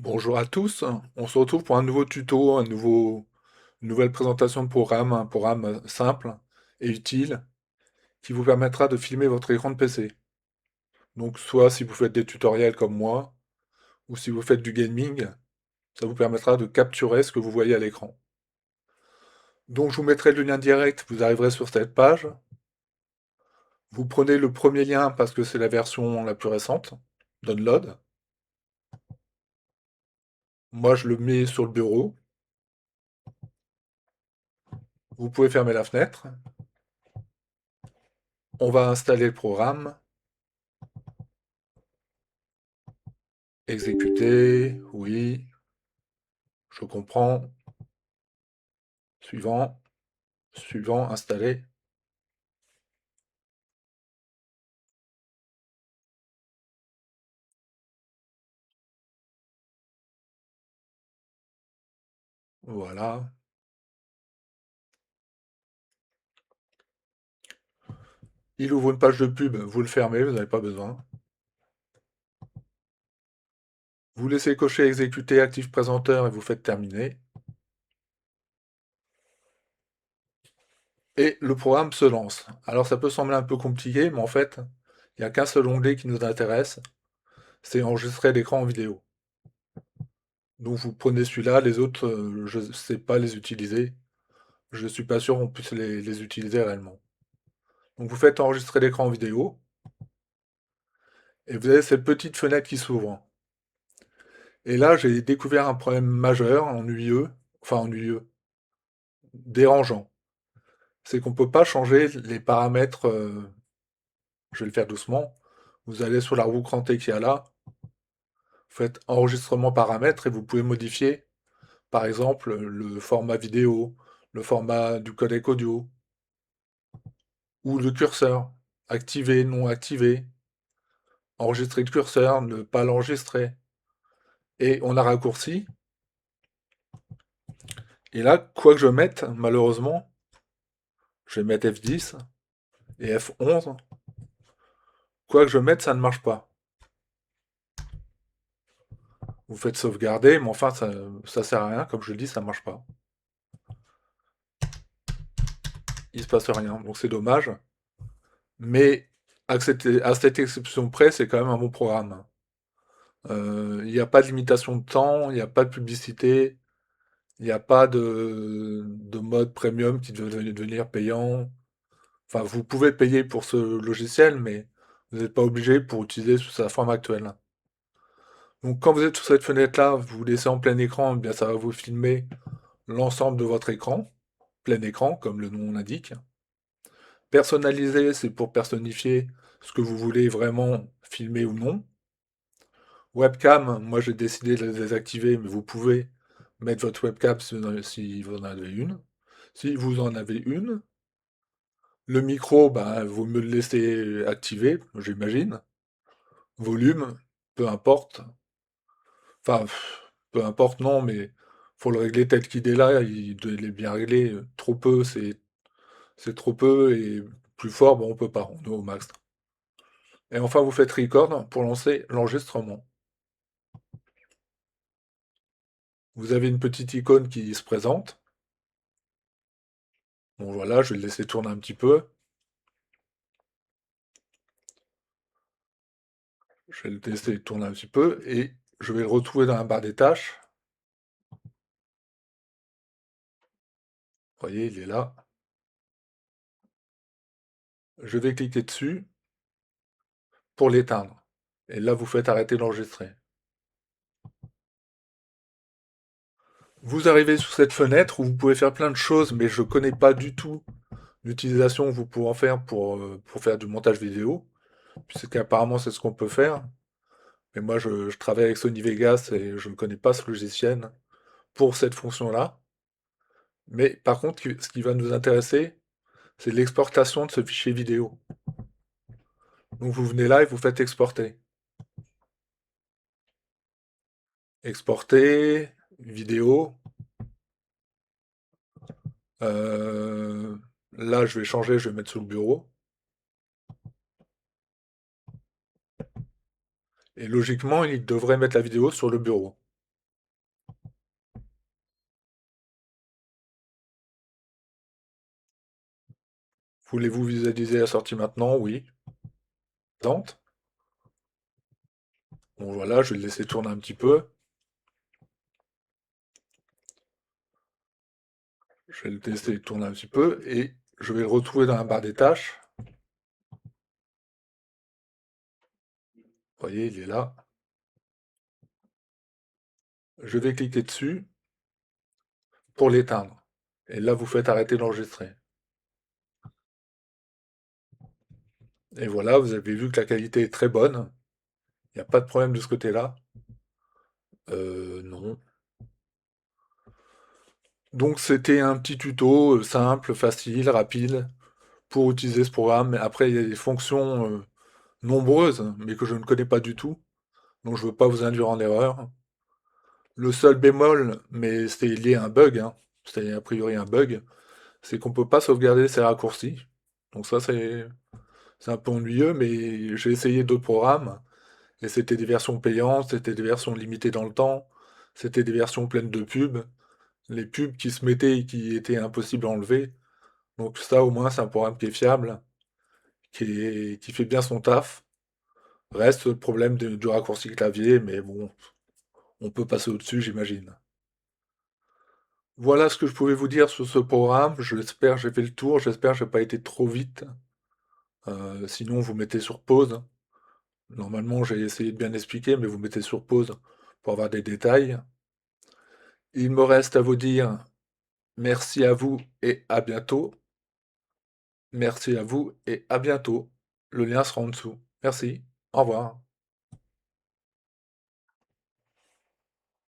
Bonjour à tous, on se retrouve pour un nouveau tuto, une nouvelle présentation de programme, un programme simple et utile qui vous permettra de filmer votre écran de PC. Donc soit si vous faites des tutoriels comme moi, ou si vous faites du gaming, ça vous permettra de capturer ce que vous voyez à l'écran. Donc je vous mettrai le lien direct, vous arriverez sur cette page. Vous prenez le premier lien parce que c'est la version la plus récente, Download. Moi je le mets sur le bureau. Vous pouvez fermer la fenêtre. On va installer le programme. Exécuter, oui, je comprends. Suivant, suivant, installer. Voilà. Il ouvre une page de pub, vous le fermez, vous n'avez pas besoin. Vous laissez cocher exécuter active présenteur et vous faites terminer. Et le programme se lance. Alors ça peut sembler un peu compliqué, mais en fait, il n'y a qu'un seul onglet qui nous intéresse, c'est enregistrer l'écran en vidéo. Donc vous prenez celui-là, les autres, je ne sais pas les utiliser. Je ne suis pas sûr qu'on puisse les utiliser réellement. Donc vous faites enregistrer l'écran en vidéo, et vous avez cette petite fenêtre qui s'ouvre. Et là, j'ai découvert un problème majeur, ennuyeux, dérangeant. C'est qu'on ne peut pas changer les paramètres. Je vais le faire doucement. Vous allez sur la roue crantée qu'il y a là, vous faites enregistrement paramètres et vous pouvez modifier, par exemple, le format vidéo, le format du codec audio, ou le curseur. Activer, non activer, enregistrer le curseur, ne pas l'enregistrer. Et on a raccourci. Et là, quoi que je mette, malheureusement, je vais mettre F10 et F11. Quoi que je mette, ça ne marche pas. Vous faites sauvegarder, mais enfin, ça sert à rien. Comme je le dis, ça marche pas. Il se passe rien. Donc c'est dommage. Mais à cette exception près, c'est quand même un bon programme. Il n'y a pas de limitation de temps, il n'y a pas de publicité, il n'y a pas de mode premium qui devait devenir payant. Enfin, vous pouvez payer pour ce logiciel, mais vous n'êtes pas obligé pour utiliser sous sa forme actuelle. Donc quand vous êtes sur cette fenêtre-là, vous vous laissez en plein écran, eh bien ça va vous filmer l'ensemble de votre écran, plein écran, comme le nom l'indique. Personnaliser, c'est pour personnifier ce que vous voulez vraiment filmer ou non. Webcam, moi j'ai décidé de la désactiver, mais vous pouvez mettre votre webcam si vous en avez une. Si vous en avez une. Le micro, bah, vous me le laissez activé, j'imagine. Volume, peu importe. Enfin, peu importe, non, mais faut le régler tel qu'il est là, il est bien réglé. Trop peu, c'est trop peu, et plus fort, bon, on peut pas, on est au max. Et enfin, vous faites record pour lancer l'enregistrement. Vous avez une petite icône qui se présente. Bon, voilà, je vais le laisser tourner un petit peu. Je vais le laisser tourner un petit peu, et je vais le retrouver dans la barre des tâches. Vous voyez, il est là. Je vais cliquer dessus pour l'éteindre. Et là, vous faites arrêter d'enregistrer. Vous arrivez sous cette fenêtre où vous pouvez faire plein de choses, mais je ne connais pas du tout l'utilisation que vous pouvez en faire pour faire du montage vidéo, puisqu'apparemment c'est ce qu'on peut faire. Mais moi je travaille avec Sony Vegas et je ne connais pas ce logiciel pour cette fonction-là. Mais par contre, ce qui va nous intéresser, c'est l'exportation de ce fichier vidéo. Donc vous venez là et vous faites exporter. Exporter, vidéo. Euh, Là je vais changer, je vais mettre sur le bureau. Et logiquement, il devrait mettre la vidéo sur le bureau. Voulez-vous visualiser la sortie maintenant? Oui. Tente. Bon voilà, je vais le laisser tourner un petit peu. Je vais le laisser tourner un petit peu et je vais le retrouver dans la barre des tâches. Vous voyez, il est là. Je vais cliquer dessus pour l'éteindre. Et là, vous faites arrêter d'enregistrer. Et voilà, vous avez vu que la qualité est très bonne. Il n'y a pas de problème de ce côté-là. Non. Donc c'était un petit tuto simple, facile, rapide pour utiliser ce programme. Mais après, il y a des fonctions nombreuses, mais que je ne connais pas du tout. Donc je ne veux pas vous induire en erreur. Le seul bémol, mais c'est lié à un bug, hein, c'est a priori un bug, c'est qu'on peut pas sauvegarder ces raccourcis. Donc ça, c'est un peu ennuyeux, mais j'ai essayé d'autres programmes, et c'était des versions payantes, c'était des versions limitées dans le temps, c'était des versions pleines de pubs, les pubs qui se mettaient et qui étaient impossibles à enlever. Donc ça, au moins, c'est un programme qui est fiable, qui fait bien son taf. Reste le problème du raccourci clavier, mais bon, on peut passer au-dessus, j'imagine. Voilà ce que je pouvais vous dire sur ce programme. J'espère que j'ai fait le tour. J'espère que j'ai pas été trop vite. Sinon, vous mettez sur pause. Normalement, j'ai essayé de bien expliquer, mais vous mettez sur pause pour avoir des détails. Il me reste à vous dire merci à vous et à bientôt. Merci à vous et à bientôt. Le lien sera en dessous. Merci. Au revoir.